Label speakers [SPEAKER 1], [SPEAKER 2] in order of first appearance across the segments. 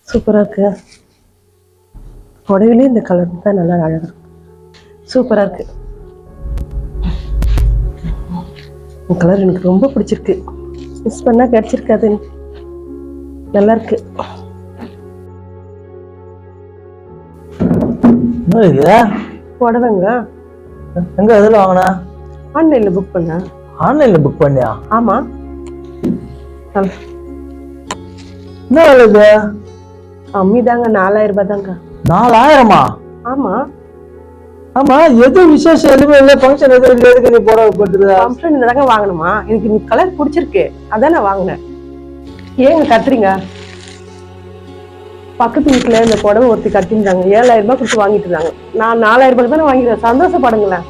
[SPEAKER 1] சூப்பரா இருக்கு. புடவையிலே இந்த கலர் தான் நல்லா அழகா இருக்கு. சூப்பரா இருக்கு. இந்த கலர் எனக்கு ரொம்ப பிடிச்சிருக்கு. மிஸ் பண்ணா கிடைச்சிருக்காது. நல்லா இருக்கு. புடவைங்க.
[SPEAKER 2] எங்க எதுல வாங்கினா?
[SPEAKER 1] ஆன்லைன்ல புக் பண்ண.
[SPEAKER 2] ஆன்லைன்ல புக் பண்ணியா?
[SPEAKER 1] ஆமா.
[SPEAKER 2] என்ன வேலை இது?
[SPEAKER 1] கம்மிதாங்க, 4000 ரூபாய் தாங்க.
[SPEAKER 2] 4000-ஆ?
[SPEAKER 1] ஆமா.
[SPEAKER 2] ஆமா, எது விசேஷம் எதுவுமே இல்ல, ஃபங்க்ஷன் எதுவும் இல்ல, எதுக்கு நீ புடவை போட்டுருக்க?
[SPEAKER 1] ஃபங்க்ஷன் இந்த தாங்க வாங்கணுமா? எனக்கு இந்த கலர் பிடிச்சிருக்கு, அதான் நான் வாங்கினேன். ஏங்க கத்துறீங்க? பக்கத்து வீட்டுல இந்த புடவை ஒருத்தி கட்டிருந்தாங்க, 7000 ரூபாய் கொடுத்து வாங்கிட்டு இருந்தாங்க. நான் 4000 ரூபாய்க்கு தானே வாங்கிடுறேன். சந்தோஷப்படுங்களேன்.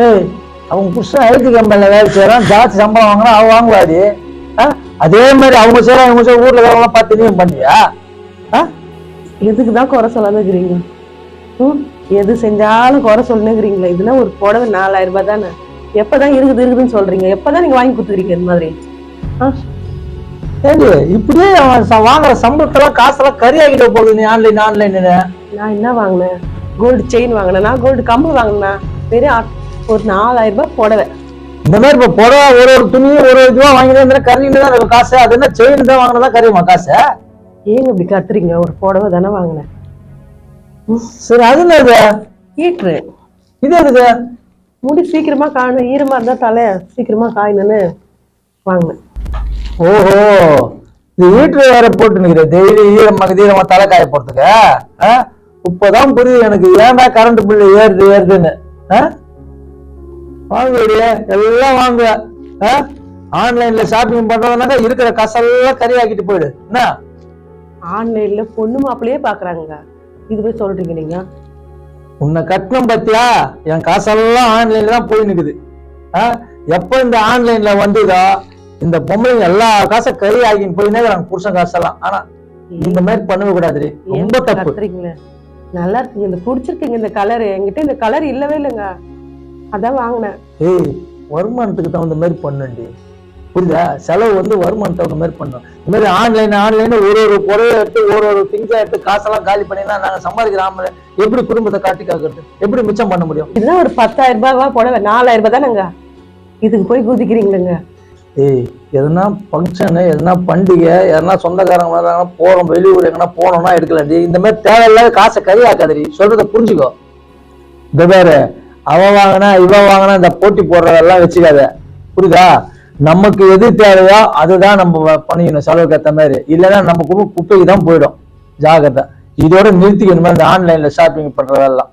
[SPEAKER 2] ஏய், அவங்க புருஷன் ஐடி கம்பெனில வேலை செய்யறான், ஜாஸ்தி சம்பளம் வாங்கினா அவ வாங்குவாடி. அதே மாதிரி அவங்க செய்யற அவங்க செய்ய ஊர்ல வேலைலாம் பார்த்து நீயும் பண்ணியா?
[SPEAKER 1] எதுக்குதான் குறை சொல்லாதுங்கிறீங்க? எது செஞ்சாலும் குறை சொல்லுங்கிறீங்களா? இதுனா ஒரு புடவை 4000 ரூபாய் தானே. எப்பதான் இருக்குதுன்னு சொல்றீங்க? எப்பதான் நீங்க வாங்கி கொடுத்துக்கிறீங்க இந்த மாதிரி?
[SPEAKER 2] ஏடி, இப்படியே வாங்குற சம்பளத்தெல்லாம் காசெல்லாம் கறியாகிட்ட போகுது. நீ ஆன்லைன்
[SPEAKER 1] நான் என்ன வாங்கினேன்? கோல்டு செயின் வாங்கினேன், நான் கோல்டு கம்பு வாங்கினேன். வெறும் ஒரு 4000 ரூபாய் புடவை.
[SPEAKER 2] இந்த மாதிரி இப்ப புடவை ஒரு துணியும் ஒரு இதுவா வாங்கினா கறின்னு தான் இருக்கும் காசு. அது என்ன செயின் தான் வாங்கினதா கறியுமா காசு?
[SPEAKER 1] ஏங்க இப்படி கத்துறீங்க? ஒரு புடவை தானே வாங்கினேன்.
[SPEAKER 2] சரி, அது என்ன
[SPEAKER 1] ஹீட்ரு?
[SPEAKER 2] இது எதுக்கு?
[SPEAKER 1] முடி சீக்கிரமா காயணும், ஈரமா இருந்தா தலை சீக்கிரமா காயணும்னு வாங்கினேன்.
[SPEAKER 2] ஓஹோ, இது ஹீட்ரு வேற போட்டு நிக்கிற, டெய்லி ஈரமா தலை காய போறதுக்கு? இப்பதான் புரியுது எனக்கு ஏன்டா கரண்ட் பில்லு ஏறுதுன்னு. வாங்குவடிய எல்லாம் வாங்குவ. ஆன்லைன்ல ஷாப்பிங் பண்றதுனால இருக்கிற காசெல்லாம் கறியாக்கிட்டு போயிடு. என்ன
[SPEAKER 1] ஆன்லைன்ல பொண்ணு மாப்பிள்ளையே பாக்குறாங்க, இதுவே சொல்றீங்க நீங்க?
[SPEAKER 2] உன்னை கட்டணம் பத்தியா? என் காசெல்லாம் ஆன்லைன்ல தான் போய் நிக்குது. எப்ப இந்த ஆன்லைன்ல வந்துதோ இந்த பொம்பளைங்க எல்லா காசை கறி ஆகின்னு போயினே புருஷன் காசெல்லாம். ஆனா இந்த மாதிரி பண்ணவே கூடாது, ரொம்ப தப்பு.
[SPEAKER 1] நல்லா இருக்குங்க, இந்த பிடிச்சிருக்குங்க இந்த கலர். என்கிட்ட இந்த கலர் இல்லவே இல்லைங்க, அதான் வாங்கினேன்.
[SPEAKER 2] ஏய், வருமானத்துக்கு தகுந்த மாதிரி பண்ணுண்டி, புரியுதா? செலவு வந்து வருமானத்துக்கு தகுந்த மாதிரி பண்ணும். இந்த மாதிரி ஆன்லைன் ஒரு பொருளை எடுத்து ஒரு திங்ஸா எடுத்து காசெல்லாம் காலி பண்ணினா நாங்க சம்பாதிக்கிறாம எப்படி குடும்பத்தை காட்டி காக்குறது? எப்படி மிச்சம் பண்ண முடியும்?
[SPEAKER 1] இதுதான் ஒரு 10,000 ரூபாய் புடவை 4000 ரூபாய் தானேங்க. இதுக்கு போய் குதிக்கிறீங்களேங்க?
[SPEAKER 2] ஏய், எதனா ஃபங்க்ஷனு, எதனா பண்டிகை, எதனா சொந்தக்காரங்க வராங்கன்னா போறோம், வெளியூர் எங்கன்னா போனோம்னா எடுக்கலாண்டி. இந்த மாதிரி தேவையில்லாத காசை கறியாக்காதடி, சொல்றத புரிஞ்சுக்கோ. இந்த பேரு அவ வாங்கினா இவ வாங்கினா இந்த போட்டி போடுறதெல்லாம் வச்சுக்காத, புரியுதா? நமக்கு எது தேவையோ அதுதான் நம்ம பண்ணிக்கணும் செலவுக்கு ஏற்ற மாதிரி. இல்லைன்னா நம்ம குப்பைக்கு தான் போயிடும். ஜாகிரதை, இதோட நிறுத்திக்கணுமா இந்த ஆன்லைன்ல ஷாப்பிங் பண்றதெல்லாம்.